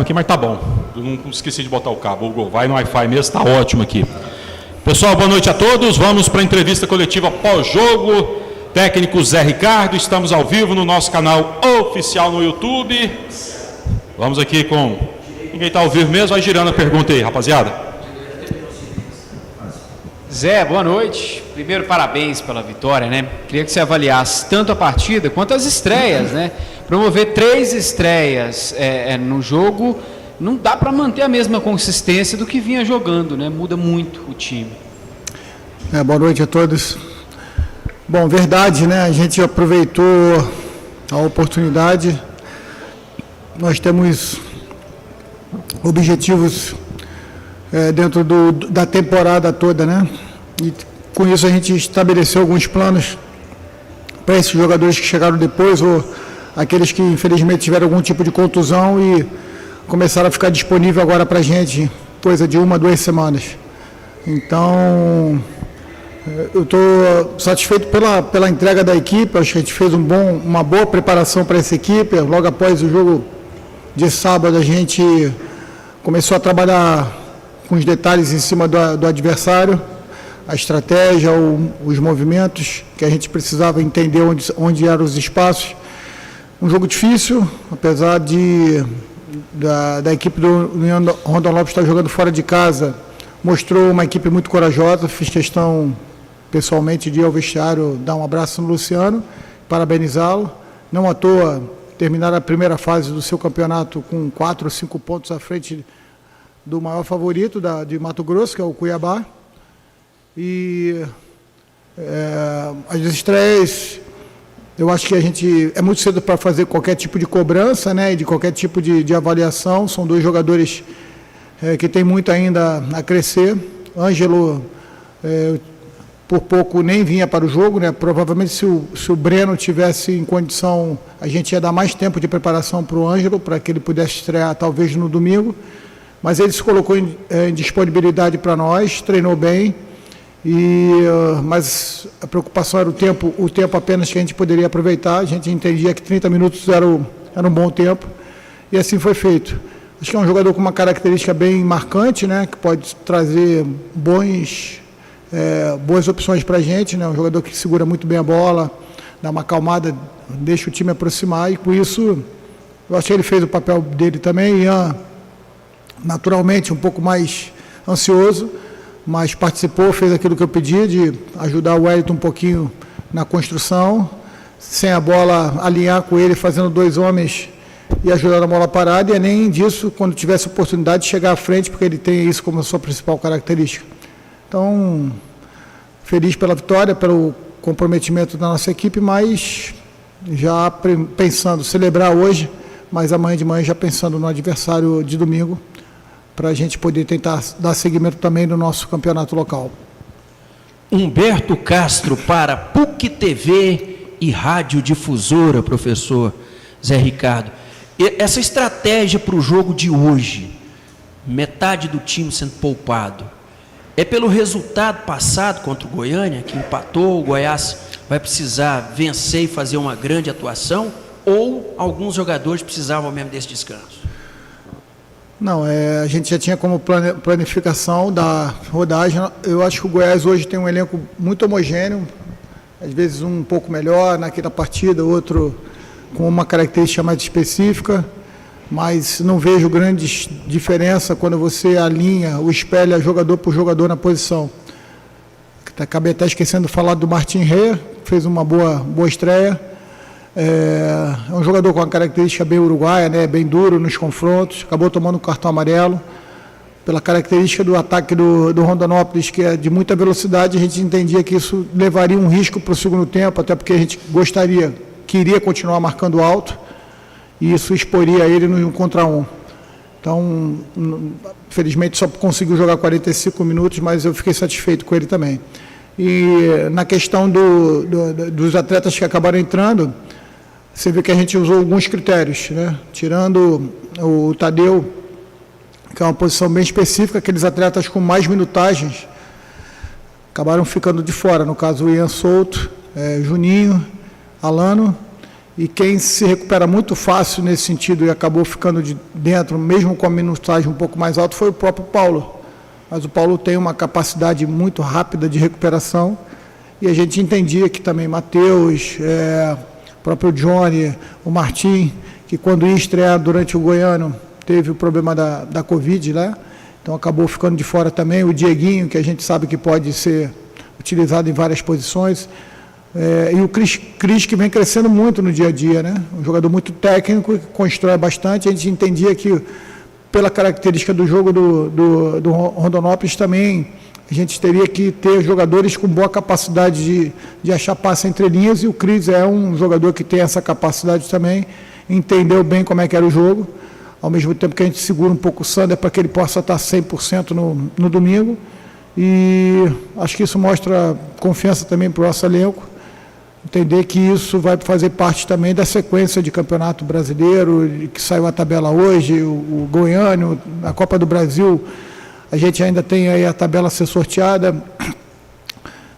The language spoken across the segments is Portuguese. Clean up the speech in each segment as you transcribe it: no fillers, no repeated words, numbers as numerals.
aqui, mas tá bom. Eu não esqueci de botar o cabo. O vai no Wi-Fi mesmo, tá ótimo aqui. Pessoal, boa noite a todos. Vamos para a entrevista coletiva pós-jogo. Técnico Zé Ricardo, estamos ao vivo no nosso canal oficial no YouTube. Vamos aqui com... Ninguém está ao vivo mesmo, vai girando a pergunta aí, rapaziada. Zé, boa noite. Primeiro, parabéns pela vitória, né? Queria que você avaliasse tanto a partida quanto as estreias, né? Promover 3 estreias no jogo, não dá para manter a mesma consistência do que vinha jogando, né? Muda muito o time. Boa noite a todos. Bom, verdade, né? A gente aproveitou a oportunidade. Nós temos objetivos dentro da temporada toda, né? E com isso a gente estabeleceu alguns planos para esses jogadores que chegaram depois ou aqueles que infelizmente tiveram algum tipo de contusão e começaram a ficar disponível agora para a gente, coisa de 1 a 2 semanas. Então, eu estou satisfeito pela entrega da equipe. Acho que a gente fez uma boa preparação para essa equipe. Logo após o jogo de sábado, a gente começou a trabalhar com os detalhes em cima do adversário, a estratégia, os movimentos, que a gente precisava entender onde eram os espaços. Um jogo difícil, apesar da equipe do Rondon Lopes estar jogando fora de casa, mostrou uma equipe muito corajosa. Fiz questão pessoalmente de ir ao vestiário, dar um abraço no Luciano, parabenizá-lo. Não à toa terminar a primeira fase do seu campeonato com 4 ou 5 pontos à frente do maior favorito de Mato Grosso, que é o Cuiabá. E as estreias, eu acho que a gente é muito cedo para fazer qualquer tipo de cobrança, né, e de qualquer tipo de avaliação. São 2 jogadores que têm muito ainda a crescer. Ângelo, por pouco nem vinha para o jogo, né? Provavelmente se o Breno tivesse em condição, a gente ia dar mais tempo de preparação para o Ângelo, para que ele pudesse estrear talvez no domingo, mas ele se colocou em disponibilidade para nós, treinou bem, mas a preocupação era o tempo apenas que a gente poderia aproveitar. A gente entendia que 30 minutos era um bom tempo, e assim foi feito. Acho que é um jogador com uma característica bem marcante, né? Que pode trazer boas opções para a gente, né? Um jogador que segura muito bem a bola, dá uma acalmada, deixa o time aproximar, e com isso eu acho que ele fez o papel dele também. Ian, naturalmente, um pouco mais ansioso, mas participou, fez aquilo que eu pedi, de ajudar o Wellington um pouquinho na construção, sem a bola, alinhar com ele, fazendo 2 homens e ajudando a bola parada, e além disso, quando tivesse oportunidade, de chegar à frente, porque ele tem isso como a sua principal característica. Então, feliz pela vitória, pelo comprometimento da nossa equipe, mas já pensando, celebrar hoje, mas amanhã de manhã já pensando no adversário de domingo, para a gente poder tentar dar seguimento também no nosso campeonato local. Humberto Castro para PUC TV e Rádio Difusora, professor Zé Ricardo. Essa estratégia para o jogo de hoje, metade do time sendo poupado, é pelo resultado passado contra o Goiânia, que empatou, o Goiás vai precisar vencer e fazer uma grande atuação, ou alguns jogadores precisavam mesmo desse descanso? Não, a gente já tinha como planificação da rodagem. Eu acho que o Goiás hoje tem um elenco muito homogêneo, às vezes um pouco melhor naquela partida, outro com uma característica mais específica, mas não vejo grandes diferença quando você alinha ou espelha jogador por jogador na posição. Acabei até esquecendo de falar do Martin Rê, fez uma boa estreia. É um jogador com uma característica bem uruguaia, né, bem duro nos confrontos, acabou tomando um cartão amarelo. Pela característica do ataque do Rondonópolis, que é de muita velocidade, a gente entendia que isso levaria um risco para o segundo tempo, até porque a gente queria continuar marcando alto, e isso exporia ele no 1 contra 1. Então, felizmente só conseguiu jogar 45 minutos, mas eu fiquei satisfeito com ele também. E na questão dos atletas que acabaram entrando, você vê que a gente usou alguns critérios, né? Tirando o Tadeu, que é uma posição bem específica, aqueles atletas com mais minutagens acabaram ficando de fora, no caso o Ian Souto, Juninho, Alano E quem se recupera muito fácil nesse sentido e acabou ficando de dentro, mesmo com a minutagem um pouco mais alta, foi o próprio Paulo. Mas o Paulo tem uma capacidade muito rápida de recuperação, e a gente entendia que também Matheus, o próprio Johnny, o Martim, que quando ia estrear durante o Goiano, teve o problema da Covid, né? Então acabou ficando de fora também. O Dieguinho, que a gente sabe que pode ser utilizado em várias posições. E o Cris, que vem crescendo muito no dia a dia, né? Um jogador muito técnico, que constrói bastante. A gente entendia que, pela característica do jogo do Rondonópolis também, a gente teria que ter jogadores com boa capacidade de achar passe entre linhas, e o Cris é um jogador que tem essa capacidade também, entendeu bem como é que era o jogo, ao mesmo tempo que a gente segura um pouco o Sander para que ele possa estar 100% no domingo, e acho que isso mostra confiança também para o nosso elenco, entender que isso vai fazer parte também da sequência de campeonato brasileiro, que saiu a tabela hoje, o Goiano, a Copa do Brasil. A gente ainda tem aí a tabela a ser sorteada, a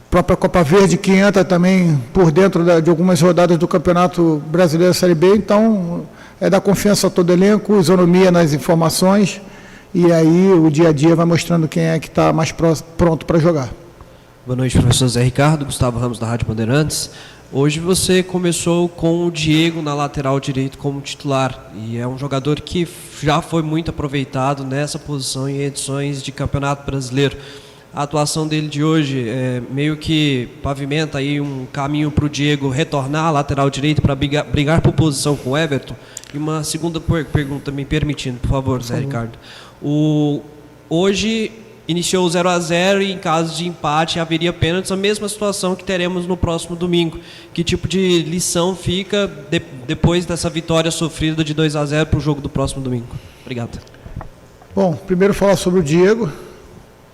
própria Copa Verde que entra também por dentro de algumas rodadas do Campeonato Brasileiro Série B, então é dar confiança a todo elenco, isonomia nas informações, e aí o dia a dia vai mostrando quem é que está mais pronto para jogar. Boa noite, professor Zé Ricardo, Gustavo Ramos da Rádio Bandeirantes. Hoje você começou com o Diego na lateral direito como titular, e é um jogador que já foi muito aproveitado nessa posição em edições de Campeonato Brasileiro. A atuação dele de hoje meio que pavimenta aí um caminho para o Diego retornar à lateral direito para brigar por posição com o Everton. E uma segunda pergunta, me permitindo, por favor, Zé Ricardo. Hoje iniciou 0-0 e em caso de empate haveria pênaltis, a mesma situação que teremos no próximo domingo. Que tipo de lição fica depois dessa vitória sofrida de 2-0 para o jogo do próximo domingo? Obrigado. Bom, primeiro falar sobre o Diego.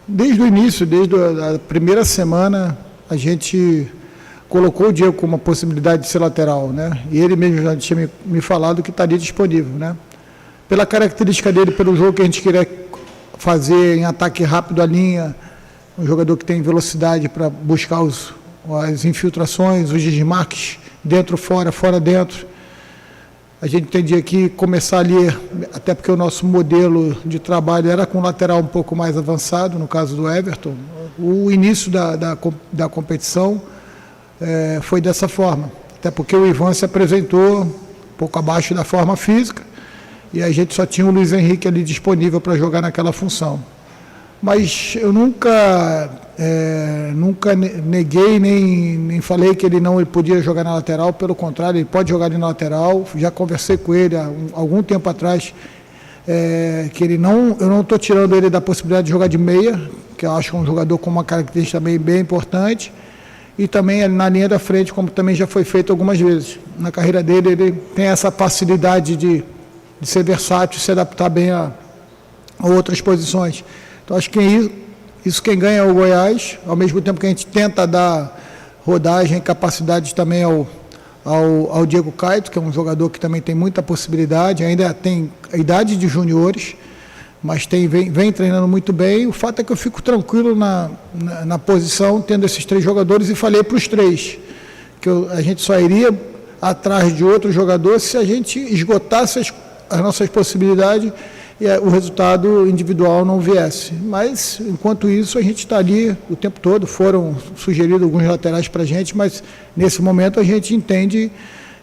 Desde o início, desde a primeira semana, a gente colocou o Diego como uma possibilidade de ser lateral, né? E ele mesmo já tinha me falado que estaria disponível, né? Pela característica dele, pelo jogo que a gente queria fazer em ataque rápido à linha, um jogador que tem velocidade para buscar as infiltrações, os desmarques, dentro, fora, fora, dentro. A gente entendia que começar ali, até porque o nosso modelo de trabalho era com um lateral um pouco mais avançado, no caso do Everton. O início da competição foi dessa forma, até porque o Ivan se apresentou um pouco abaixo da forma física, e a gente só tinha o Luiz Henrique ali disponível para jogar naquela função. Mas eu nunca neguei, nem falei que ele não podia jogar na lateral, pelo contrário, ele pode jogar ali na lateral. Já conversei com ele há algum tempo atrás, que eu não estou tirando ele da possibilidade de jogar de meia, que eu acho que é um jogador com uma característica também bem importante, e também na linha da frente, como também já foi feito algumas vezes. Na carreira dele, ele tem essa facilidade de ser versátil, se adaptar bem a outras posições. Então, acho que isso quem ganha é o Goiás, ao mesmo tempo que a gente tenta dar rodagem e capacidade também ao Diego Caetano, que é um jogador que também tem muita possibilidade, ainda tem a idade de juniores, mas vem treinando muito bem. O fato é que eu fico tranquilo na posição, tendo esses três jogadores, e falei para os três que a gente só iria atrás de outro jogador se a gente esgotasse as nossas possibilidades e o resultado individual não viesse. Mas, enquanto isso, a gente está ali o tempo todo. Foram sugeridos alguns laterais para a gente, mas nesse momento a gente entende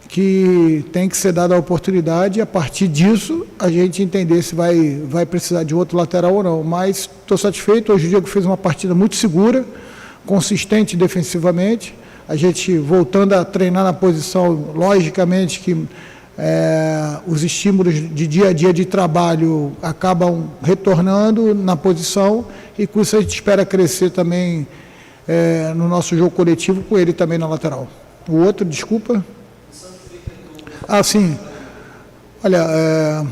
que tem que ser dada a oportunidade, e a partir disso a gente entender se vai precisar de outro lateral ou não. Mas estou satisfeito. Hoje o Diego fez uma partida muito segura, consistente defensivamente. A gente voltando a treinar na posição, logicamente que os estímulos de dia a dia de trabalho acabam retornando na posição, e com isso a gente espera crescer também no nosso jogo coletivo, com ele também na lateral. O outro, desculpa. Sim. Olha,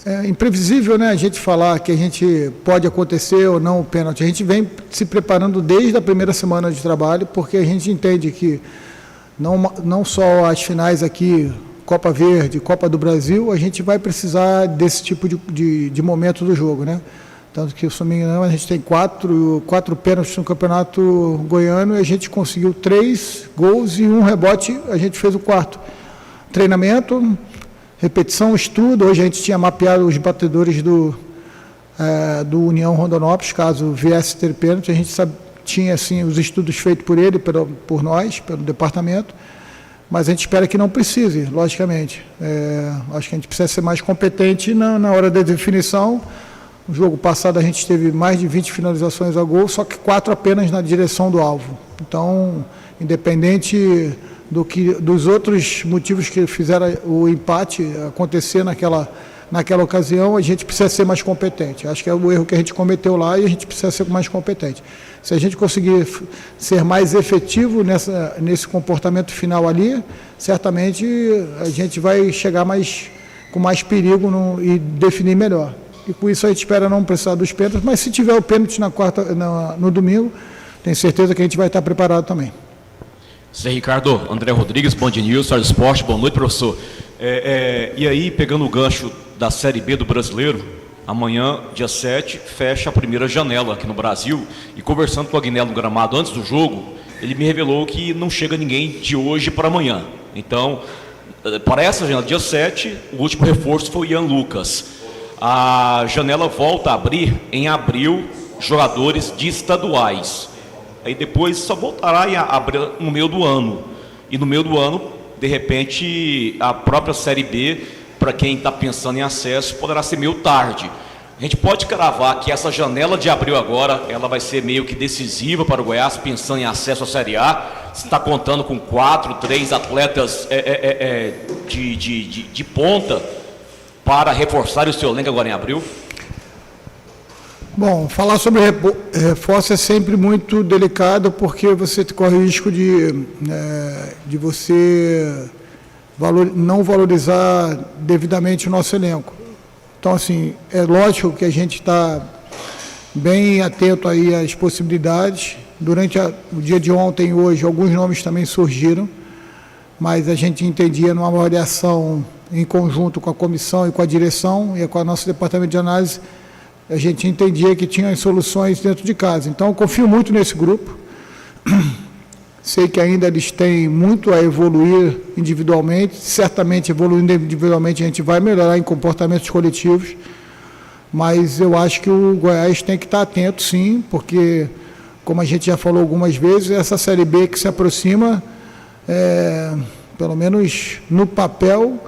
é imprevisível, né, a gente falar que a gente pode acontecer ou não o pênalti. A gente vem se preparando desde a primeira semana de trabalho, porque a gente entende que não só as finais aqui, Copa Verde, Copa do Brasil, a gente vai precisar desse tipo de momento do jogo, né? Tanto que, se não me engano, a gente tem quatro pênaltis no Campeonato Goiano, e a gente conseguiu 3 gols e 1 rebote, a gente fez o quarto. treinamento, repetição, estudo. Hoje a gente tinha mapeado os batedores do União Rondonópolis, caso viesse ter pênalti, a gente tinha assim, os estudos feitos por ele, por nós, pelo departamento, mas a gente espera que não precise, logicamente. Acho que a gente precisa ser mais competente na hora da definição. No jogo passado a gente teve mais de 20 finalizações a gol, só que 4 apenas na direção do alvo. Então, independente dos outros motivos que fizeram o empate acontecer naquela ocasião, a gente precisa ser mais competente. Acho que é o erro que a gente cometeu lá e a gente precisa ser mais competente. Se a gente conseguir ser mais efetivo nesse comportamento final ali, certamente a gente vai chegar com mais perigo e definir melhor. E com isso a gente espera não precisar dos pênaltis, mas se tiver o pênalti no domingo, tenho certeza que a gente vai estar preparado também. Zé Ricardo, André Rodrigues, Band News, Star Esporte, boa noite, professor. E aí, pegando o gancho da Série B do Brasileiro, amanhã, dia 7, fecha a primeira janela aqui no Brasil, e conversando com o Aguinaldo no gramado antes do jogo, ele me revelou que não chega ninguém de hoje para amanhã. Então, para essa janela, dia 7, o último reforço foi o Ian Lucas. A janela volta a abrir em abril, jogadores de estaduais. Aí depois só voltará a abrir no meio do ano. E no meio do ano, de repente, a própria Série B, para quem está pensando em acesso, poderá ser meio tarde. A gente pode cravar que essa janela de abril agora, ela vai ser meio que decisiva para o Goiás, pensando em acesso à Série A. Você está contando com 4, 3 atletas de ponta para reforçar o seu elenco agora em abril? Bom, falar sobre reforço é sempre muito delicado, porque você corre o risco de você não valorizar devidamente o nosso elenco. Então, assim, é lógico que a gente está bem atento aí às possibilidades. Durante o dia de ontem e hoje, alguns nomes também surgiram, mas a gente entendia numa avaliação em conjunto com a comissão e com a direção e com o nosso departamento de análise, a gente entendia que tinha soluções dentro de casa. Então, eu confio muito nesse grupo. Sei que ainda eles têm muito a evoluir individualmente. Certamente, evoluindo individualmente, a gente vai melhorar em comportamentos coletivos. Mas eu acho que o Goiás tem que estar atento, sim, porque, como a gente já falou algumas vezes, essa Série B que se aproxima, pelo menos no papel,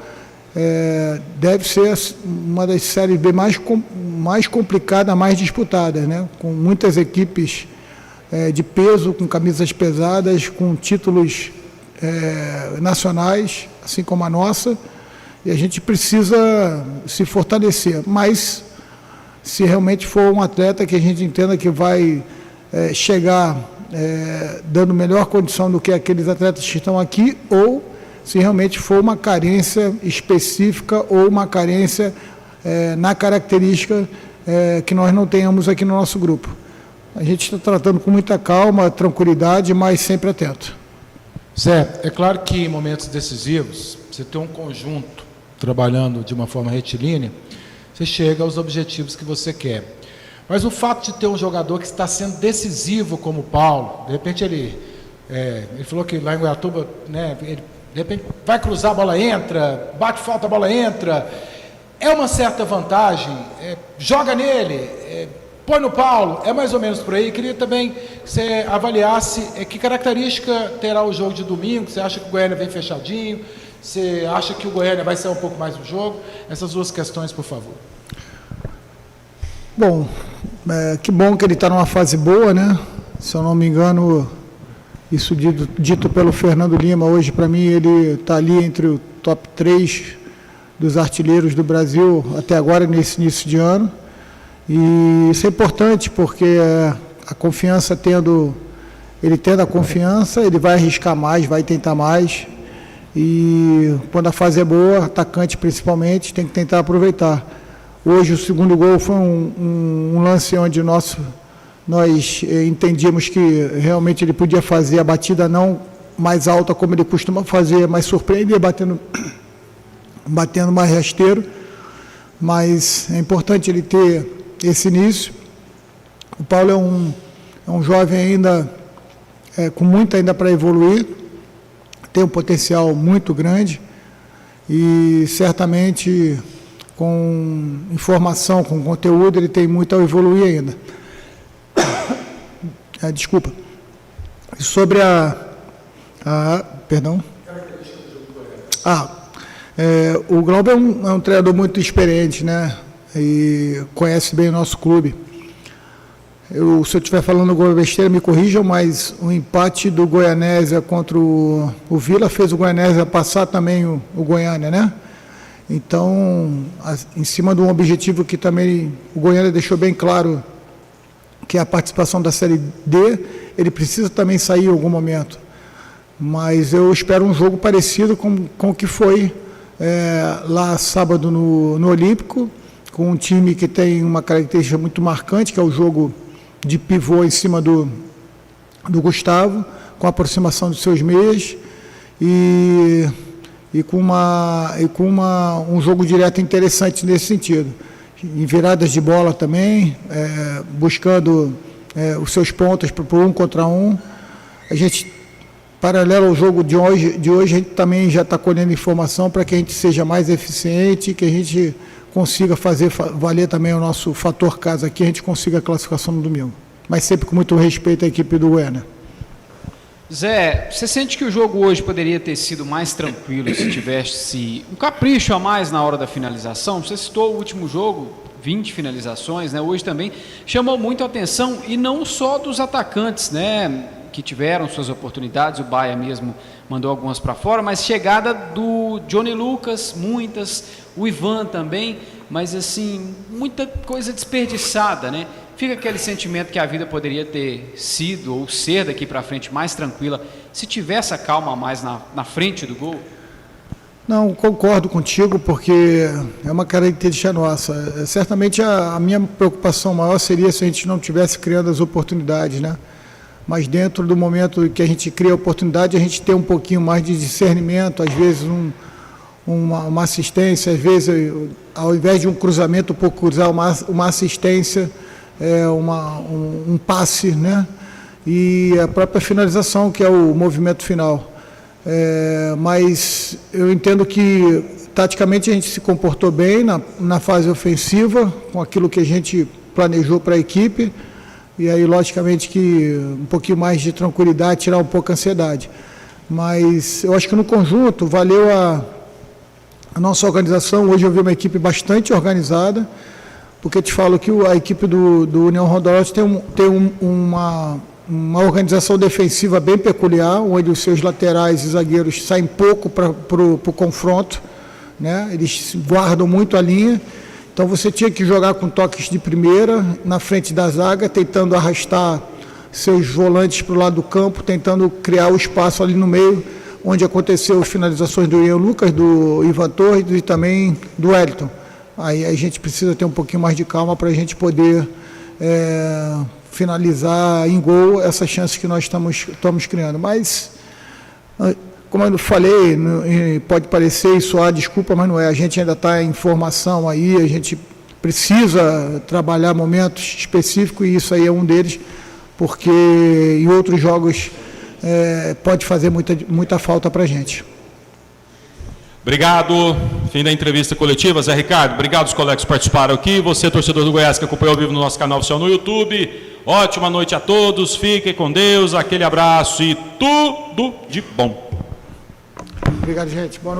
deve ser uma das séries B mais complicadas, mais disputadas, né? Com muitas equipes de peso, com camisas pesadas, com títulos nacionais, assim como a nossa, e a gente precisa se fortalecer. Mas, se realmente for um atleta que a gente entenda que vai chegar dando melhor condição do que aqueles atletas que estão aqui, ou se realmente for uma carência específica ou uma carência na característica que nós não tenhamos aqui no nosso grupo. A gente está tratando com muita calma, tranquilidade, mas sempre atento. Zé, é claro que em momentos decisivos, você tem um conjunto trabalhando de uma forma retilínea, você chega aos objetivos que você quer. Mas o fato de ter um jogador que está sendo decisivo como o Paulo, de repente ele falou que lá em Goiatuba, né, ele de repente vai cruzar, a bola entra, bate falta, a bola entra, é uma certa vantagem, joga nele, põe no Paulo, é mais ou menos por aí. Queria também que você avaliasse que característica terá o jogo de domingo. Você acha que o Goiânia vem fechadinho? Você acha que o Goiânia vai sair um pouco mais do jogo? Essas duas questões, por favor. Bom, que bom que ele está numa fase boa, né? Se eu não me engano, isso dito pelo Fernando Lima, hoje para mim ele está ali entre o top 3 dos artilheiros do Brasil até agora, nesse início de ano. E isso é importante porque a confiança ele tendo a confiança, ele vai arriscar mais, vai tentar mais. E quando a fase é boa, atacante principalmente, tem que tentar aproveitar. Hoje o segundo gol foi um lance onde nós entendíamos que realmente ele podia fazer a batida não mais alta como ele costuma fazer, mas surpreender batendo mais rasteiro. Mas é importante ele ter esse início. O Paulo é um jovem ainda com muito ainda para evoluir, tem um potencial muito grande, e certamente com informação, com conteúdo, ele tem muito a evoluir ainda. Desculpa. Sobre perdão. O Glauber é um treinador muito experiente, né? E conhece bem o nosso clube. Se eu estiver falando alguma besteira, me corrijam, mas o empate do Goianésia contra o Vila fez o Goianésia passar também o Goiânia, né? Então, em cima de um objetivo que também o Goiânia deixou bem claro, que é a participação da Série D, ele precisa também sair em algum momento. Mas eu espero um jogo parecido com o que foi lá sábado no Olímpico, com um time que tem uma característica muito marcante, que é o jogo de pivô em cima do Gustavo, com a aproximação dos seus meias, e com um jogo direto interessante nesse sentido. Em viradas de bola também, buscando os seus pontos para o 1 contra 1. A gente, paralelo ao jogo de hoje, a gente também já está colhendo informação para que a gente seja mais eficiente, que a gente consiga fazer valer também o nosso fator casa aqui, a gente consiga a classificação no domingo. Mas sempre com muito respeito à equipe do Goiânia. Zé, você sente que o jogo hoje poderia ter sido mais tranquilo se tivesse um capricho a mais na hora da finalização? Você citou o último jogo, 20 finalizações, né? Hoje também chamou muito a atenção, e não só dos atacantes, né, que tiveram suas oportunidades, o Baia mesmo mandou algumas para fora, mas chegada do Johnny Lucas, muitas, o Ivan também, mas assim, muita coisa desperdiçada, né? Fica aquele sentimento que a vida poderia ter sido ou ser daqui para frente mais tranquila se tivesse a calma a mais na frente do gol? Não, concordo contigo, porque é uma característica nossa. Certamente a minha preocupação maior seria se a gente não tivesse criando as oportunidades, né? Mas dentro do momento que a gente cria a oportunidade, a gente tem um pouquinho mais de discernimento, às vezes uma assistência, às vezes, ao invés de um cruzamento, por cruzar uma assistência, um passe, né? E a própria finalização, que é o movimento final. Mas eu entendo que, taticamente, a gente se comportou bem na fase ofensiva, com aquilo que a gente planejou para a equipe, e aí, logicamente, que um pouquinho mais de tranquilidade, tirar um pouco a ansiedade. Mas eu acho que, no conjunto, valeu a nossa organização. Hoje eu vi uma equipe bastante organizada, porque eu te falo que a equipe do União Rondonópolis tem uma organização defensiva bem peculiar, onde os seus laterais e zagueiros saem pouco para o confronto, né? Eles guardam muito a linha. Então você tinha que jogar com toques de primeira, na frente da zaga, tentando arrastar seus volantes para o lado do campo, tentando criar o espaço ali no meio, onde aconteceu as finalizações do Ian Lucas, do Ivan Torres e também do Wellington. Aí a gente precisa ter um pouquinho mais de calma para a gente poder finalizar em gol essas chances que nós estamos criando. Mas, como eu falei, pode parecer e soar desculpa, mas não é. A gente ainda está em formação aí, a gente precisa trabalhar momentos específicos, e isso aí é um deles, porque em outros jogos pode fazer muita falta para a gente. Obrigado. Fim da entrevista coletiva, Zé Ricardo. Obrigado aos colegas que participaram aqui. Você, torcedor do Goiás, que acompanhou ao vivo no nosso canal oficial no YouTube. Ótima noite a todos. Fiquem com Deus. Aquele abraço e tudo de bom. Obrigado, gente. Boa noite.